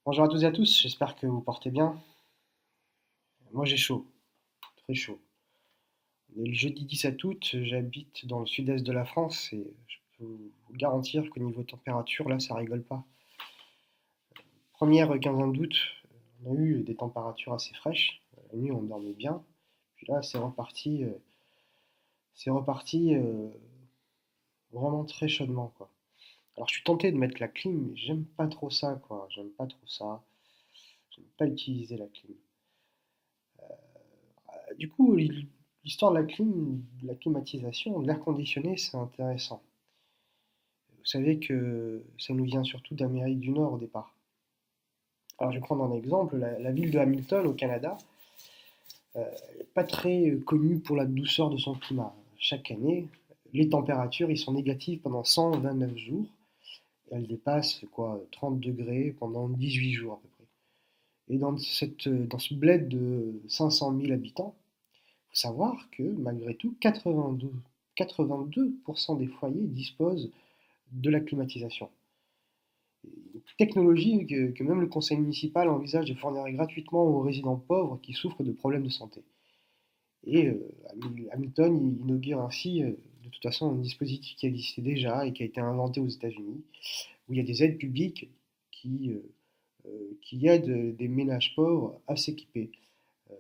Bonjour à toutes et à tous, j'espère que vous portez bien. Moi j'ai chaud, très chaud. On est le jeudi 17 août, j'habite dans le sud-est de la France et je peux vous garantir qu'au niveau température, là ça rigole pas. Première quinzaine d'août, on a eu des températures assez fraîches. La nuit on dormait bien. Puis là c'est reparti vraiment très chaudement quoi. Alors je suis tenté de mettre la clim, mais j'aime pas trop ça quoi. J'aime pas trop ça. J'aime pas utiliser la clim. Du coup, l'histoire de la clim, de la climatisation, de l'air conditionné, c'est intéressant. Vous savez que ça nous vient surtout d'Amérique du Nord au départ. Alors je vais prendre un exemple, la ville de Hamilton au Canada, n'est pas très connue pour la douceur de son climat. Chaque année, les températures ils sont négatives pendant 129 jours. Et elles dépassent quoi, 30 degrés pendant 18 jours à peu près. Et dans ce bled de 500 000 habitants, il faut savoir que malgré tout, 82% des foyers disposent de la climatisation. Une technologie que même le conseil municipal envisage de fournir gratuitement aux résidents pauvres qui souffrent de problèmes de santé. Et Hamilton inaugure ainsi, de toute façon, un dispositif qui existait déjà et qui a été inventé aux États-Unis, où il y a des aides publiques qui, euh, qui aident des ménages pauvres à s'équiper. Euh,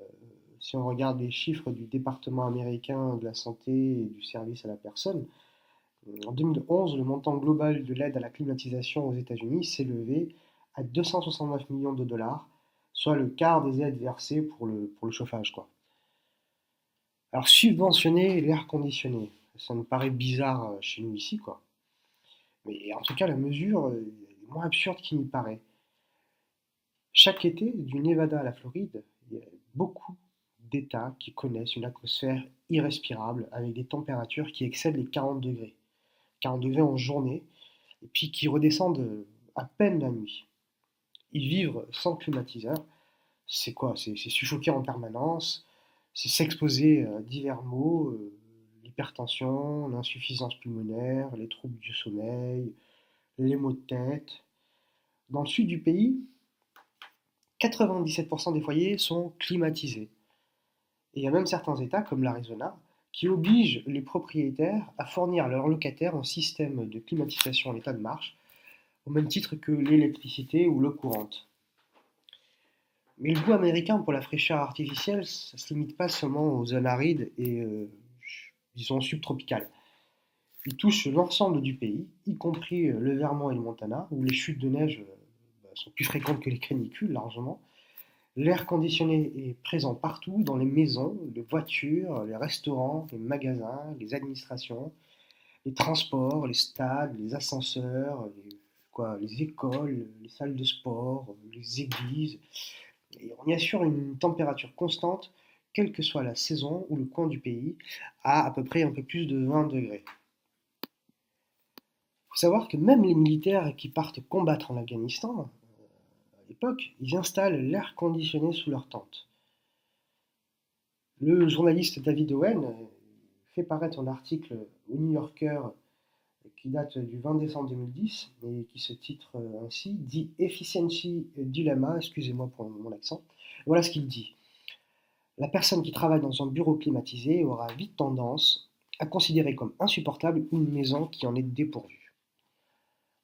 Si on regarde les chiffres du département américain de la santé et du service à la personne, en 2011, le montant global de l'aide à la climatisation aux États-Unis s'élevait à 269 millions de dollars, soit le quart des aides versées pour le chauffage, quoi. Alors subventionner l'air conditionné, ça me paraît bizarre chez nous ici, quoi. Mais en tout cas, la mesure est moins absurde qu'il n'y paraît. Chaque été, du Nevada à la Floride, il y a beaucoup d'États qui connaissent une atmosphère irrespirable avec des températures qui excèdent les 40 degrés. 40 degrés en journée, et puis qui redescendent à peine la nuit. Ils vivent sans climatiseur. C'est quoi? C'est suffoquer en permanence, c'est s'exposer à divers maux, l'hypertension, l'insuffisance pulmonaire, les troubles du sommeil, les maux de tête. Dans le sud du pays, 97% des foyers sont climatisés. Et il y a même certains États, comme l'Arizona, qui obligent les propriétaires à fournir à leurs locataires un système de climatisation en état de marche, au même titre que l'électricité ou l'eau courante. Mais le goût américain pour la fraîcheur artificielle, ça ne se limite pas seulement aux zones arides et, disons, subtropicales. Il touche l'ensemble du pays, y compris le Vermont et le Montana, où les chutes de neige sont plus fréquentes que les canicules, largement. L'air conditionné est présent partout, dans les maisons, les voitures, les restaurants, les magasins, les administrations, les transports, les stades, les ascenseurs, les écoles, les salles de sport, les églises. Et on y assure une température constante, quelle que soit la saison ou le coin du pays, à peu près un peu plus de 20 degrés. Il faut savoir que même les militaires qui partent combattre en Afghanistan, à l'époque, ils installent l'air conditionné sous leur tente. Le journaliste David Owen fait paraître un article au New Yorker qui date du 20 décembre 2010 et qui se titre ainsi The Efficiency Dilemma, excusez-moi pour mon accent. Voilà ce qu'il dit. La personne qui travaille dans un bureau climatisé aura vite tendance à considérer comme insupportable une maison qui en est dépourvue.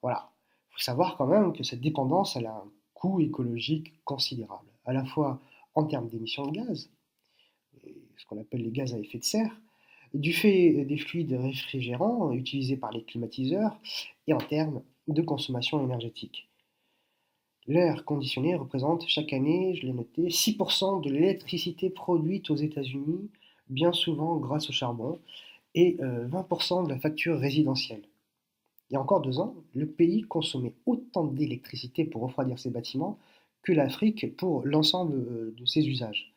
Voilà. Il faut savoir quand même que cette dépendance elle a un coût écologique considérable, à la fois en termes d'émissions de gaz, ce qu'on appelle les gaz à effet de serre, du fait des fluides réfrigérants utilisés par les climatiseurs et en termes de consommation énergétique. L'air conditionné représente chaque année, je l'ai noté, 6% de l'électricité produite aux États-Unis, bien souvent grâce au charbon, et 20% de la facture résidentielle. Il y a encore 2 ans, le pays consommait autant d'électricité pour refroidir ses bâtiments que l'Afrique pour l'ensemble de ses usages.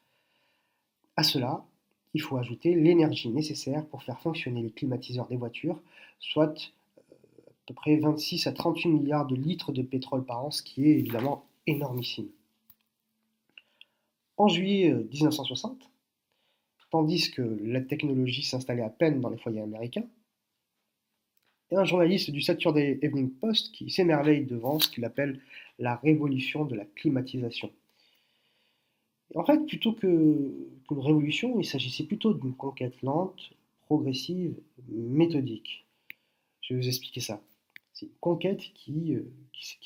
À cela, il faut ajouter l'énergie nécessaire pour faire fonctionner les climatiseurs des voitures, soit à peu près 26 à 38 milliards de litres de pétrole par an, ce qui est évidemment énormissime. En juillet 1960, tandis que la technologie s'installait à peine dans les foyers américains, et un journaliste du Saturday Evening Post qui s'émerveille devant ce qu'il appelle la révolution de la climatisation. Et en fait, plutôt qu'une révolution, il s'agissait plutôt d'une conquête lente, progressive, méthodique. Je vais vous expliquer ça. C'est une conquête qui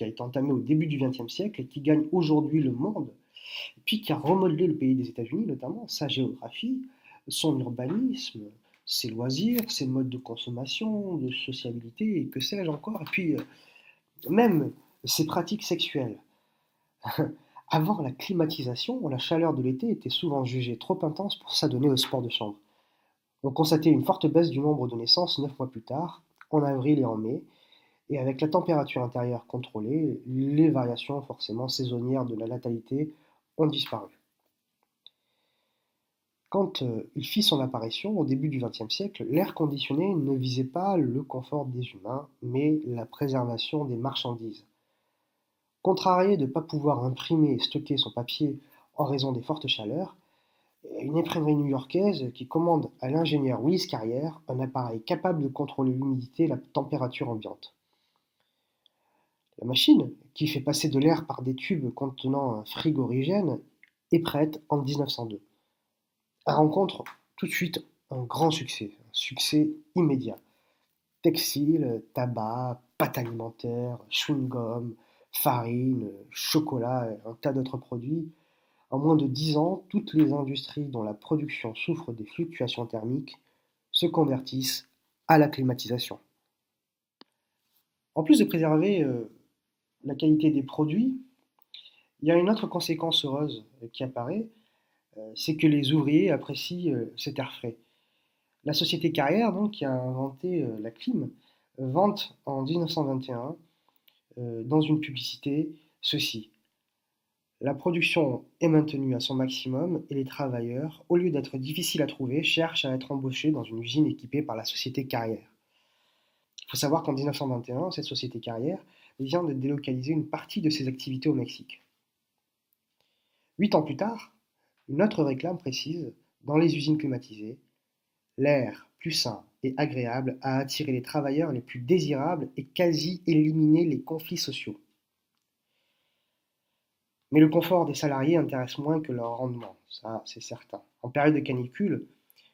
a été entamée au début du XXe siècle et qui gagne aujourd'hui le monde, et puis qui a remodelé le pays des États-Unis, notamment sa géographie, son urbanisme, ses loisirs, ses modes de consommation, de sociabilité, et que sais-je encore, et puis même ses pratiques sexuelles. Avant la climatisation, la chaleur de l'été était souvent jugée trop intense pour s'adonner au sport de chambre. On constatait une forte baisse du nombre de naissances 9 mois plus tard, en avril et en mai, et avec la température intérieure contrôlée, les variations forcément saisonnières de la natalité ont disparu. Quand il fit son apparition au début du XXe siècle, l'air conditionné ne visait pas le confort des humains, mais la préservation des marchandises. Contrarié de ne pas pouvoir imprimer et stocker son papier en raison des fortes chaleurs, une imprimerie new-yorkaise qui commande à l'ingénieur Willis Carrière un appareil capable de contrôler l'humidité et la température ambiante. La machine, qui fait passer de l'air par des tubes contenant un frigorigène, est prête en 1902. Elle rencontre tout de suite un grand succès immédiat. Textile, tabac, pâte alimentaire, chewing-gum, farine, chocolat et un tas d'autres produits. En moins de 10 ans, toutes les industries dont la production souffre des fluctuations thermiques se convertissent à la climatisation. En plus de préserver la qualité des produits, il y a une autre conséquence heureuse qui apparaît, c'est que les ouvriers apprécient cet air frais. La société Carrière, donc, qui a inventé la clim, vante en 1921, dans une publicité, ceci: la production est maintenue à son maximum et les travailleurs, au lieu d'être difficiles à trouver, cherchent à être embauchés dans une usine équipée par la société Carrière. Il faut savoir qu'en 1921, cette société Carrière vient de délocaliser une partie de ses activités au Mexique. 8 ans plus tard, une autre réclame précise: dans les usines climatisées, l'air plus sain et agréable a attiré les travailleurs les plus désirables et quasi éliminé les conflits sociaux. Mais le confort des salariés intéresse moins que leur rendement, ça c'est certain. En période de canicule,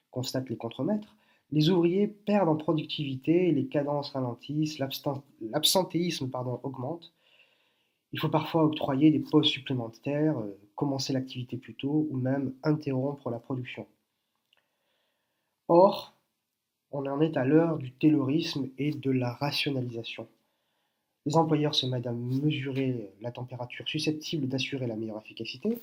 constatent les contremaîtres, les ouvriers perdent en productivité, les cadences ralentissent, l'absentéisme augmente. Il faut parfois octroyer des pauses supplémentaires, commencer l'activité plus tôt ou même interrompre la production. Or, on en est à l'heure du taylorisme et de la rationalisation. Les employeurs se mettent à mesurer la température susceptible d'assurer la meilleure efficacité.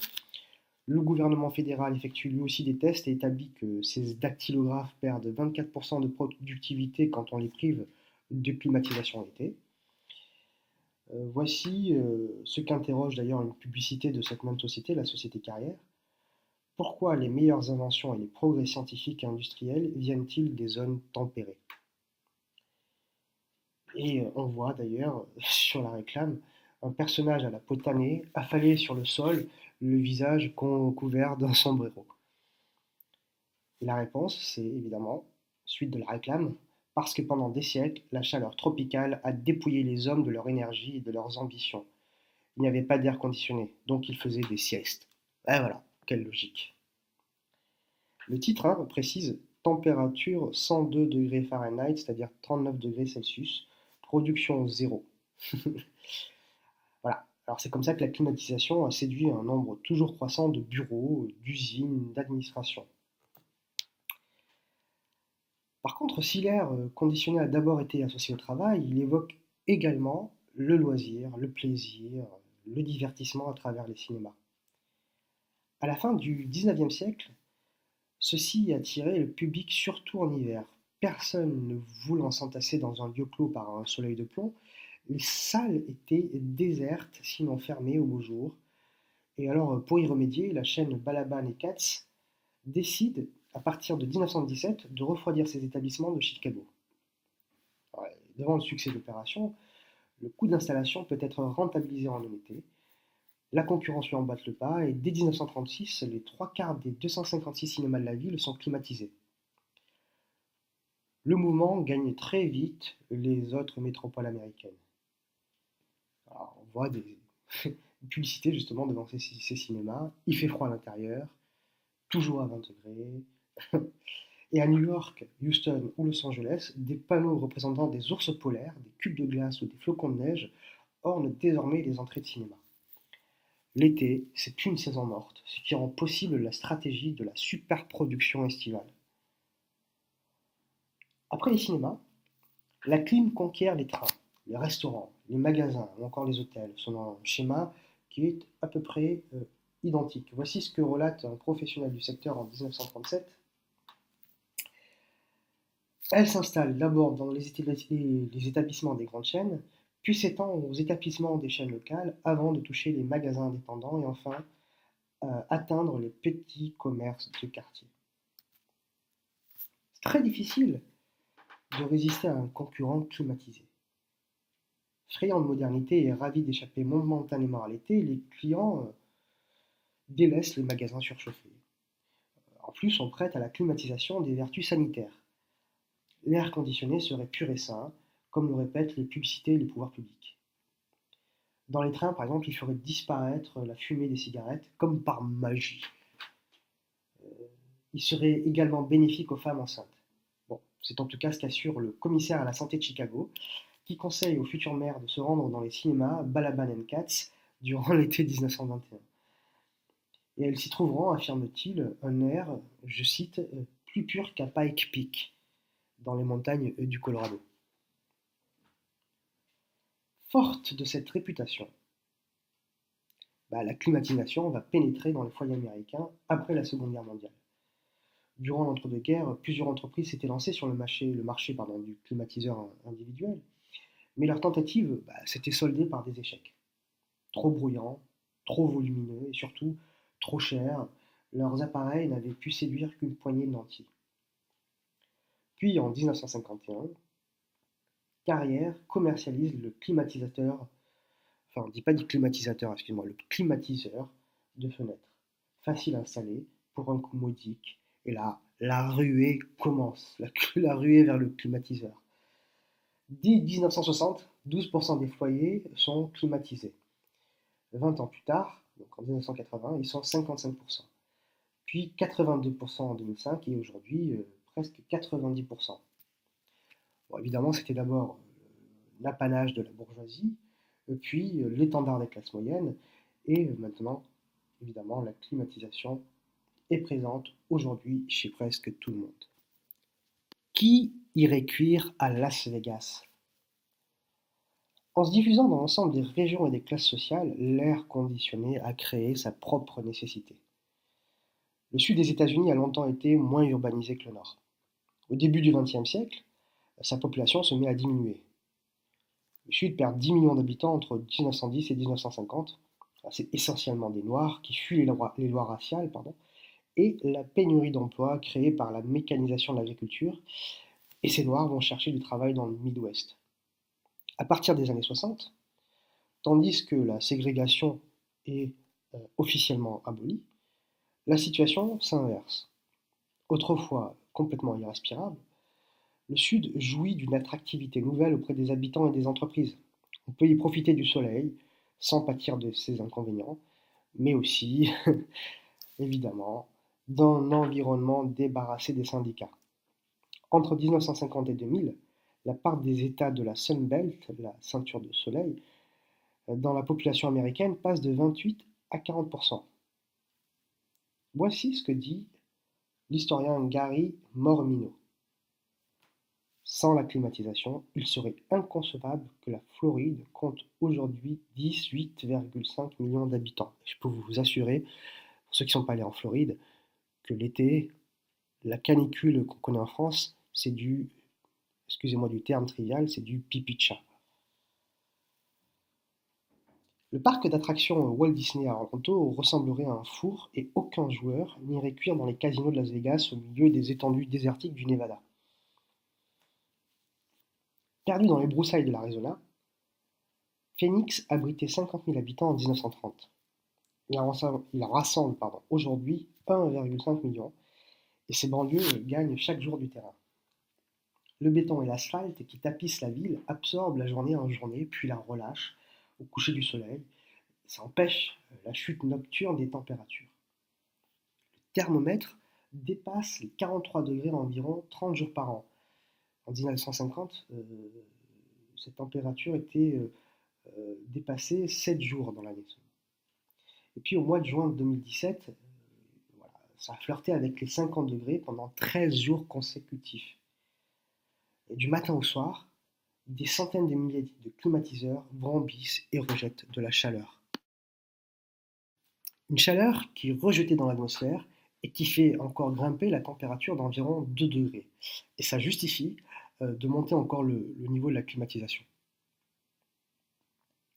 Le gouvernement fédéral effectue lui aussi des tests et établit que ces dactylographes perdent 24% de productivité quand on les prive de climatisation l'été. Voici ce qu'interroge d'ailleurs une publicité de cette même société, la société Carrière. Pourquoi les meilleures inventions et les progrès scientifiques et industriels viennent-ils des zones tempérées? Et on voit d'ailleurs sur la réclame un personnage à la peau tannée, affalé sur le sol, le visage couvert d'un sombrero. Et la réponse, c'est évidemment, suite de la réclame, parce que pendant des siècles, la chaleur tropicale a dépouillé les hommes de leur énergie et de leurs ambitions. Il n'y avait pas d'air conditionné, donc ils faisaient des siestes. Et voilà, quelle logique. Le titre précise température 102 degrés Fahrenheit, c'est-à-dire 39 degrés Celsius, production zéro. Voilà. Alors c'est comme ça que la climatisation a séduit un nombre toujours croissant de bureaux, d'usines, d'administrations. Par contre, si l'air conditionné a d'abord été associé au travail, il évoque également le loisir, le plaisir, le divertissement à travers les cinémas. À la fin du XIXe siècle, ceci attirait le public surtout en hiver. Personne ne voulant s'entasser dans un lieu clos par un soleil de plomb, les salles étaient désertes, sinon fermées au beau jour. Et alors, pour y remédier, la chaîne Balaban et Katz décide, à partir de 1917, de refroidir ses établissements de Chicago. Ouais, devant le succès de l'opération, le coût d'installation peut être rentabilisé en été. La concurrence lui emboîte le pas et dès 1936, les trois quarts des 256 cinémas de la ville sont climatisés. Le mouvement gagne très vite les autres métropoles américaines. Alors, on voit des publicités justement devant ces cinémas. Il fait froid à l'intérieur, toujours à 20 degrés. Et à New York, Houston ou Los Angeles, des panneaux représentant des ours polaires, des cubes de glace ou des flocons de neige ornent désormais les entrées de cinéma. L'été, c'est une saison morte, ce qui rend possible la stratégie de la superproduction estivale. Après les cinémas, la clim conquiert les trains, les restaurants, les magasins ou encore les hôtels, selon un schéma qui est à peu près identique. Voici ce que relate un professionnel du secteur en 1937. Elle s'installe d'abord dans les établissements des grandes chaînes, puis s'étend aux établissements des chaînes locales avant de toucher les magasins indépendants et enfin atteindre les petits commerces de quartier. C'est très difficile de résister à un concurrent climatisé. Friands de modernité et ravis d'échapper momentanément à l'été, les clients délaissent les magasins surchauffés. En plus, on prête à la climatisation des vertus sanitaires. L'air conditionné serait pur et sain, comme le répètent les publicités et les pouvoirs publics. Dans les trains, par exemple, il ferait disparaître la fumée des cigarettes comme par magie. Il serait également bénéfique aux femmes enceintes. Bon, c'est en tout cas ce qu'assure le commissaire à la santé de Chicago, qui conseille aux futures mères de se rendre dans les cinémas Balaban and Katz durant l'été 1921. Et elles s'y trouveront, affirme-t-il, un air, je cite, plus pur qu'à Pike Peak, dans les montagnes du Colorado. Forte de cette réputation, la climatisation va pénétrer dans les foyers américains après la Seconde Guerre mondiale. Durant l'entre-deux-guerres, plusieurs entreprises s'étaient lancées sur le marché du climatiseur individuel, mais leurs tentatives s'étaient soldées par des échecs. Trop bruyants, trop volumineux et surtout trop chers, leurs appareils n'avaient pu séduire qu'une poignée de nantis. Puis en 1951, Carrier commercialise le climatisateur, enfin on ne dit pas du climatiseur, excuse-moi, le climatiseur de fenêtre, facile à installer, pour un coût modique, et là, la ruée commence, la ruée vers le climatiseur. Dès 1960, 12% des foyers sont climatisés. 20 ans plus tard, donc en 1980, ils sont 55%. Puis 82% en 2005 et aujourd'hui presque 90%. Bon, évidemment, c'était d'abord l'apanage de la bourgeoisie, puis l'étendard des classes moyennes, et maintenant, évidemment, la climatisation est présente aujourd'hui chez presque tout le monde. Qui irait cuire à Las Vegas? En se diffusant dans l'ensemble des régions et des classes sociales, l'air conditionné a créé sa propre nécessité. Le sud des États-Unis a longtemps été moins urbanisé que le nord. Au début du XXe siècle, sa population se met à diminuer. Le sud perd 10 millions d'habitants entre 1910 et 1950. C'est essentiellement des Noirs qui fuient les lois raciales, et la pénurie d'emplois créée par la mécanisation de l'agriculture, et ces Noirs vont chercher du travail dans le Midwest. À partir des années 60, tandis que la ségrégation est officiellement abolie, la situation s'inverse. Autrefois complètement irrespirable, le Sud jouit d'une attractivité nouvelle auprès des habitants et des entreprises. On peut y profiter du soleil sans pâtir de ses inconvénients, mais aussi, évidemment, d'un environnement débarrassé des syndicats. Entre 1950 et 2000, la part des États de la Sun Belt, la ceinture de soleil, dans la population américaine passe de 28 à 40%. Voici ce que dit l'historien Gary Mormino. Sans la climatisation, il serait inconcevable que la Floride compte aujourd'hui 18,5 millions d'habitants. Je peux vous assurer, pour ceux qui ne sont pas allés en Floride, que l'été, la canicule qu'on connaît en France, c'est du, excusez-moi du terme trivial, c'est du pipi de chat. Le parc d'attractions Walt Disney à Orlando ressemblerait à un four et aucun joueur n'irait cuire dans les casinos de Las Vegas au milieu des étendues désertiques du Nevada. Perdu dans les broussailles de l'Arizona, Phoenix abritait 50 000 habitants en 1930. Il en rassemble aujourd'hui 1,5 million et ses banlieues gagnent chaque jour du terrain. Le béton et l'asphalte qui tapissent la ville absorbent la journée en journée, puis la relâchent au coucher du soleil. Ça empêche la chute nocturne des températures. Le thermomètre dépasse les 43 degrés environ 30 jours par an. En 1950, cette température était dépassée 7 jours dans l'année. Et puis au mois de juin 2017, voilà, ça a flirté avec les 50 degrés pendant 13 jours consécutifs. Et du matin au soir, des centaines de milliers de climatiseurs brandissent et rejettent de la chaleur. Une chaleur qui est rejetée dans l'atmosphère et qui fait encore grimper la température d'environ 2 degrés. Et ça justifie de monter encore le niveau de la climatisation,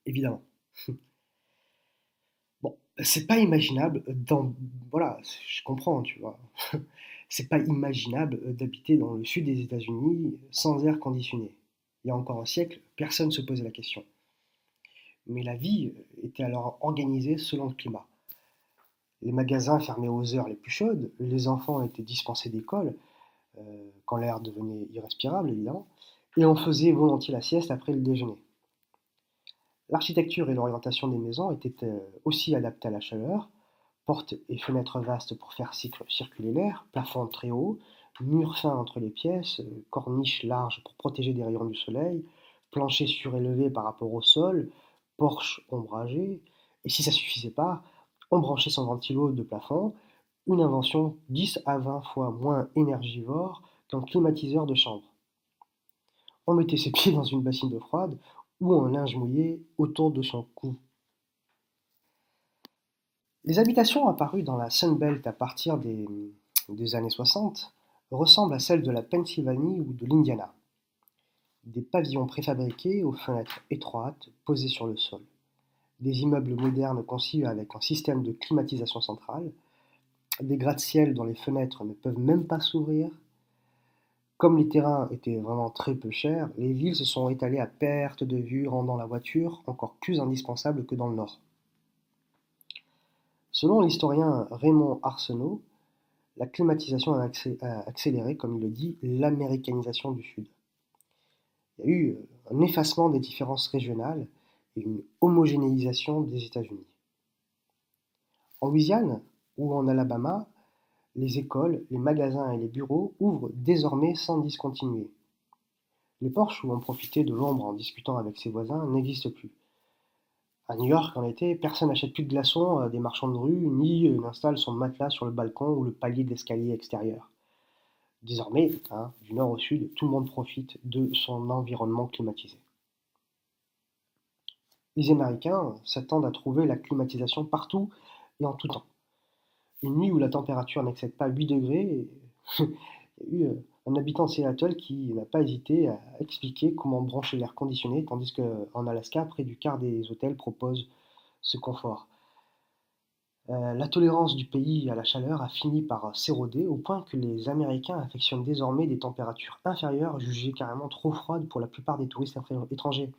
évidemment. Bon, c'est pas imaginable voilà, je comprends, tu vois. C'est pas imaginable d'habiter dans le sud des États-Unis sans air conditionné. Il y a encore un siècle, personne ne se posait la question. Mais la vie était alors organisée selon le climat. Les magasins fermaient aux heures les plus chaudes, les enfants étaient dispensés d'école, quand l'air devenait irrespirable évidemment, et on faisait volontiers la sieste après le déjeuner. L'architecture et l'orientation des maisons étaient aussi adaptées à la chaleur, portes et fenêtres vastes pour faire circuler l'air, plafond très haut, murs fins entre les pièces, corniches larges pour protéger des rayons du soleil, planchers surélevés par rapport au sol, porches ombragés, et si ça suffisait pas, on branchait son ventilo de plafond, une invention 10 à 20 fois moins énergivore qu'un climatiseur de chambre. On mettait ses pieds dans une bassine d'eau froide ou un linge mouillé autour de son cou. Les habitations apparues dans la Sun Belt à partir des années 60 ressemblent à celles de la Pennsylvanie ou de l'Indiana. Des pavillons préfabriqués aux fenêtres étroites posés sur le sol. Des immeubles modernes conçus avec un système de climatisation centrale. Des gratte-ciel dont les fenêtres ne peuvent même pas s'ouvrir. Comme les terrains étaient vraiment très peu chers, les villes se sont étalées à perte de vue, rendant la voiture encore plus indispensable que dans le nord. Selon l'historien Raymond Arsenault, la climatisation a accéléré, comme il le dit, l'américanisation du Sud. Il y a eu un effacement des différences régionales et une homogénéisation des États-Unis. En Louisiane ou en Alabama, les écoles, les magasins et les bureaux ouvrent désormais sans discontinuer. Les porches où on profitait de l'ombre en discutant avec ses voisins n'existent plus. À New York, en été, personne n'achète plus de glaçons des marchands de rue, ni n'installe son matelas sur le balcon ou le palier de l'escalier extérieur. Désormais, du nord au sud, tout le monde profite de son environnement climatisé. Les Américains s'attendent à trouver la climatisation partout et en tout temps. Une nuit où la température n'excède pas 8 degrés, il y a eu un habitant de Seattle qui n'a pas hésité à expliquer comment brancher l'air conditionné, tandis qu'en Alaska, près du quart des hôtels proposent ce confort. La tolérance du pays à la chaleur a fini par s'éroder au point que les Américains affectionnent désormais des températures inférieures, jugées carrément trop froides pour la plupart des touristes étrangers.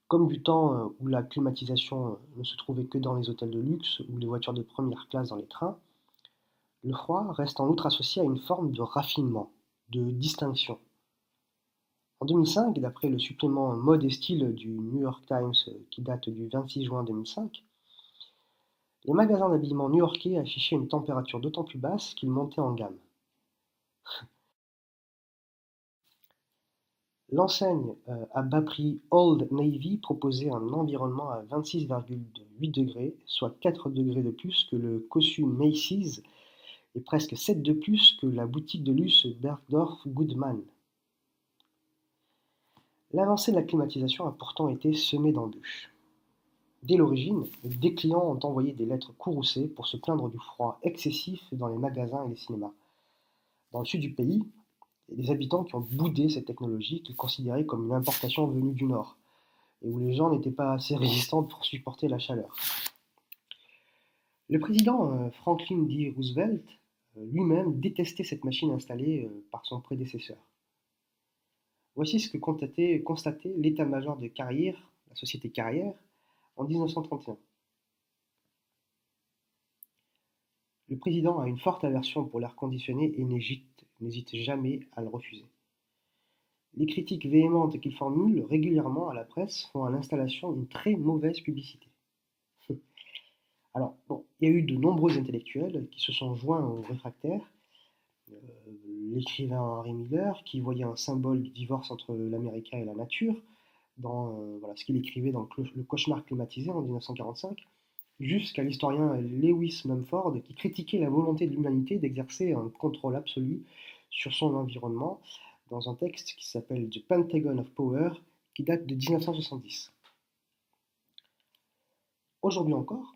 Comme du temps où la climatisation ne se trouvait que dans les hôtels de luxe ou les voitures de première classe dans les trains, le froid reste en outre associé à une forme de raffinement, de distinction. En 2005, d'après le supplément Mode et Style du New York Times qui date du 26 juin 2005, les magasins d'habillement new-yorkais affichaient une température d'autant plus basse qu'ils montaient en gamme. L'enseigne à bas prix Old Navy proposait un environnement à 26,8 degrés, soit 4 degrés de plus que le cossu Macy's et presque 7 de plus que la boutique de luxe Bergdorf Goodman. L'avancée de la climatisation a pourtant été semée d'embûches. Dès l'origine, des clients ont envoyé des lettres courroucées pour se plaindre du froid excessif dans les magasins et les cinémas. Dans le sud du pays, il y a des habitants qui ont boudé cette technologie qu'ils considéraient comme une importation venue du nord, et où les gens n'étaient pas assez résistants pour supporter la chaleur. Le président Franklin D. Roosevelt lui-même détestait cette machine installée par son prédécesseur. Voici ce que constatait l'état-major de Carrier, la société Carrier, en 1931. Le président a une forte aversion pour l'air conditionné et n'hésite jamais à le refuser. Les critiques véhémentes qu'il formule régulièrement à la presse font à l'installation une très mauvaise publicité. Alors, bon, il y a eu de nombreux intellectuels qui se sont joints aux réfractaires. Euh, L'écrivain Henry Miller, qui voyait un symbole du divorce entre l'Américain et la nature, dans voilà, ce qu'il écrivait dans le cauchemar climatisé en 1945, jusqu'à l'historien Lewis Mumford, qui critiquait la volonté de l'humanité d'exercer un contrôle absolu sur son environnement dans un texte qui s'appelle The Pentagon of Power, qui date de 1970. Aujourd'hui encore,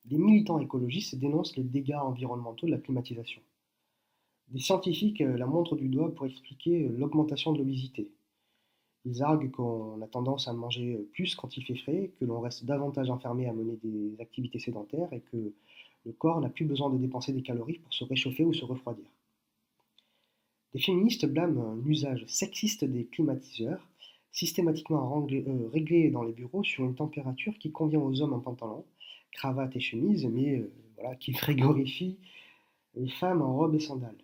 des militants écologistes dénoncent les dégâts environnementaux de la climatisation. Des scientifiques la montrent du doigt pour expliquer l'augmentation de l'obésité. Ils arguent qu'on a tendance à manger plus quand il fait frais, que l'on reste davantage enfermé à mener des activités sédentaires et que le corps n'a plus besoin de dépenser des calories pour se réchauffer ou se refroidir. Des féministes blâment un usage sexiste des climatiseurs, systématiquement réglés dans les bureaux sur une température qui convient aux hommes en pantalon, cravate et chemise, mais voilà, qui frigorifie les femmes en robe et sandales.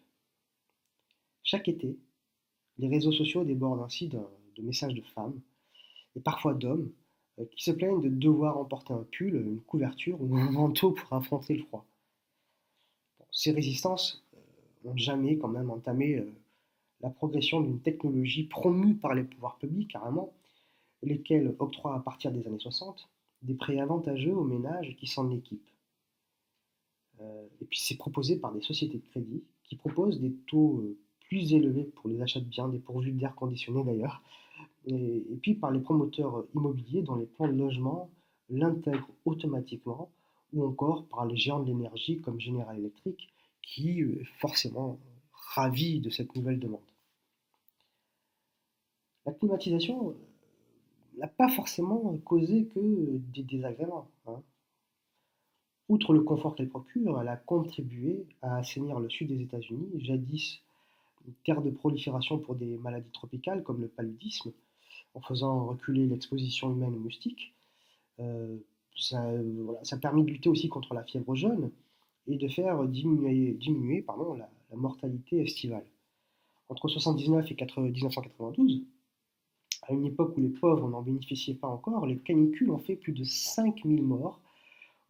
Chaque été, les réseaux sociaux débordent ainsi de messages de femmes, et parfois d'hommes, qui se plaignent de devoir emporter un pull, une couverture ou un manteau pour affronter le froid. Bon, ces résistances n'ont jamais quand même entamé la progression d'une technologie promue par les pouvoirs publics, carrément, lesquels octroient à partir des années 60 des prêts avantageux aux ménages qui s'en équipent. Et puis c'est proposé par des sociétés de crédit qui proposent des taux plus élevés pour les achats de biens dépourvus d'air conditionné d'ailleurs, et puis par les promoteurs immobiliers dont les plans de logement l'intègrent automatiquement, ou encore par les géants de l'énergie comme General Electric qui forcément ravis de cette nouvelle demande. La climatisation n'a pas forcément causé que des désagréments, hein. Outre le confort qu'elle procure, elle a contribué à assainir le sud des États-Unis, jadis une terre de prolifération pour des maladies tropicales comme le paludisme, en faisant reculer l'exposition humaine aux moustiques. Euh, ça a permis de lutter aussi contre la fièvre jaune et de faire diminuer la mortalité estivale. Entre 1979 et 1992, à une époque où les pauvres n'en bénéficiaient pas encore, les canicules ont fait plus de 5000 morts,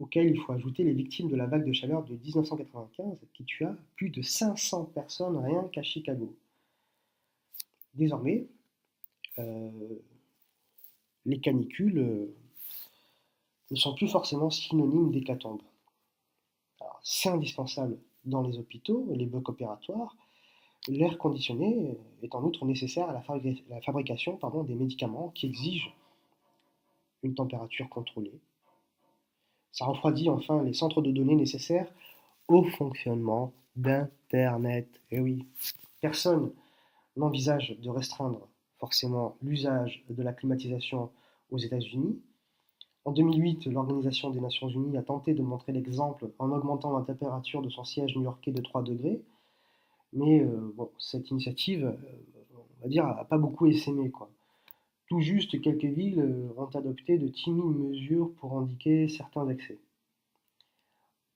auxquelles il faut ajouter les victimes de la vague de chaleur de 1995 qui tua plus de 500 personnes rien qu'à Chicago. Désormais, euh, les canicules ne sont plus forcément synonymes d'hécatombe. C'est indispensable dans les hôpitaux, les blocs opératoires. L'air conditionné est en outre nécessaire à la fabrication des médicaments qui exigent une température contrôlée. Ça refroidit enfin les centres de données nécessaires au fonctionnement d'Internet. Et oui, personne n'envisage de restreindre forcément l'usage de la climatisation aux États-Unis. En 2008, l'Organisation des Nations Unies a tenté de montrer l'exemple en augmentant la température de son siège new-yorkais de 3 degrés, mais bon, cette initiative, on va dire, n'a pas beaucoup essaimé, quoi. Tout juste quelques villes ont adopté de timides mesures pour indiquer certains excès.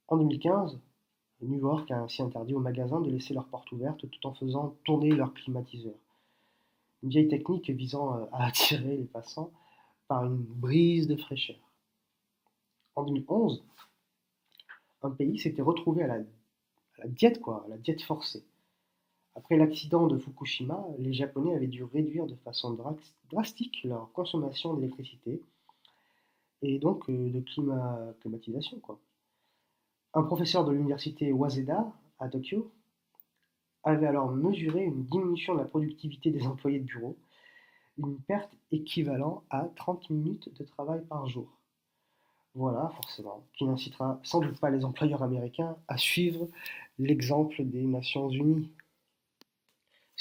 En 2015, New York a ainsi interdit aux magasins de laisser leurs portes ouvertes tout en faisant tourner leurs climatiseurs. Une vieille technique visant à attirer les passants par une brise de fraîcheur. En 2011, un pays s'était retrouvé à la diète, quoi, à la diète forcée. Après l'accident de Fukushima, les Japonais avaient dû réduire de façon drastique leur consommation d'électricité et donc de climatisation, quoi. Un professeur de l'université Waseda à Tokyo avait alors mesuré une diminution de la productivité des employés de bureau, une perte équivalent à 30 minutes de travail par jour. Voilà, forcément, qui n'incitera sans doute pas les employeurs américains à suivre l'exemple des Nations Unies.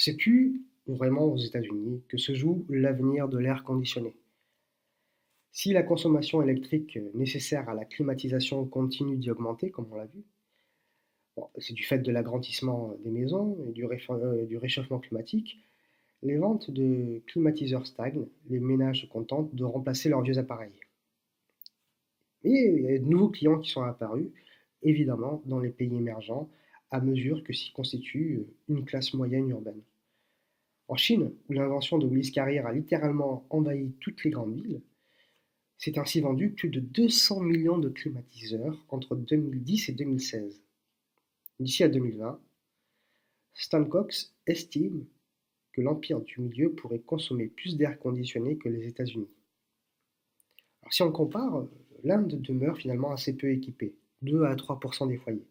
C'est plus vraiment aux États-Unis que se joue l'avenir de l'air conditionné. Si la consommation électrique nécessaire à la climatisation continue d'y augmenter, comme on l'a vu, bon, c'est du fait de l'agrandissement des maisons et du réchauffement climatique, les ventes de climatiseurs stagnent, les ménages se contentent de remplacer leurs vieux appareils. Et il y a de nouveaux clients qui sont apparus, évidemment, dans les pays émergents, à mesure que s'y constitue une classe moyenne urbaine. En Chine, où l'invention de Willis Carrier a littéralement envahi toutes les grandes villes, s'est ainsi vendu plus de 200 millions de climatiseurs entre 2010 et 2016. D'ici à 2020, Stan Cox estime que l'empire du milieu pourrait consommer plus d'air conditionné que les États-Unis. Alors si on compare, l'Inde demeure finalement assez peu équipée, 2 à 3% des foyers.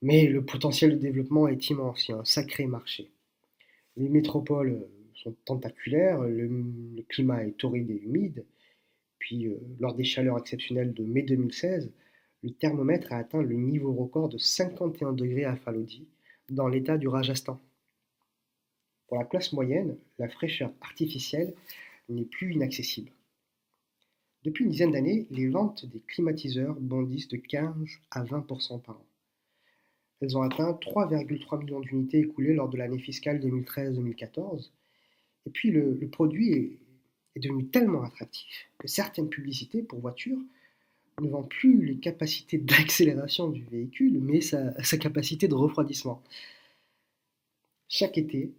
Mais le potentiel de développement est immense, il y a un sacré marché. Les métropoles sont tentaculaires, le climat est torride et humide, puis lors des chaleurs exceptionnelles de mai 2016, le thermomètre a atteint le niveau record de 51 degrés à Phalodhi, dans l'état du Rajasthan. Pour la classe moyenne, la fraîcheur artificielle n'est plus inaccessible. Depuis une dizaine d'années, les ventes des climatiseurs bondissent de 15 à 20% par an. Elles ont atteint 3,3 millions d'unités écoulées lors de l'année fiscale 2013-2014. Et puis le produit est devenu tellement attractif que certaines publicités pour voitures ne vendent plus les capacités d'accélération du véhicule, mais sa capacité de refroidissement. Chaque été,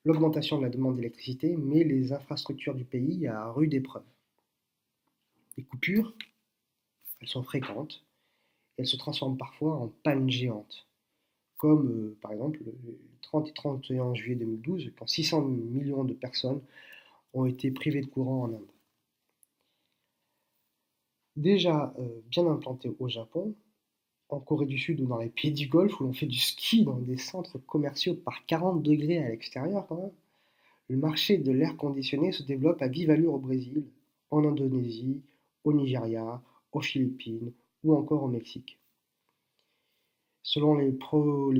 l'augmentation de la demande d'électricité met les infrastructures du pays à rude épreuve. Les coupures, elles sont fréquentes, et elles se transforment parfois en pannes géantes, comme par exemple le 30 et 31 juillet 2012, quand 600 millions de personnes ont été privées de courant en Inde. Déjà bien implanté au Japon, en Corée du Sud ou dans les pays du Golfe où l'on fait du ski dans des centres commerciaux par 40 degrés à l'extérieur quand même, le marché de l'air conditionné se développe à vive allure au Brésil, en Indonésie, au Nigeria, aux Philippines ou encore au Mexique. Selon les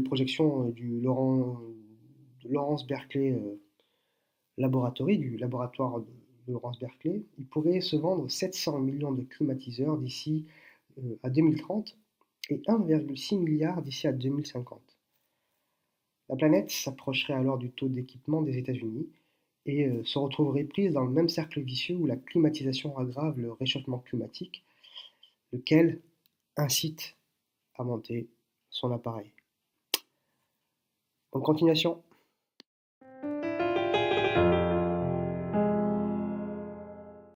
projections de Lawrence Berkeley Laboratory, du laboratoire de Lawrence Berkeley, il pourrait se vendre 700 millions de climatiseurs d'ici à 2030 et 1,6 milliard d'ici à 2050. La planète s'approcherait alors du taux d'équipement des États-Unis et se retrouverait prise dans le même cercle vicieux où la climatisation aggrave le réchauffement climatique, lequel incite à monter son appareil. Bonne continuation!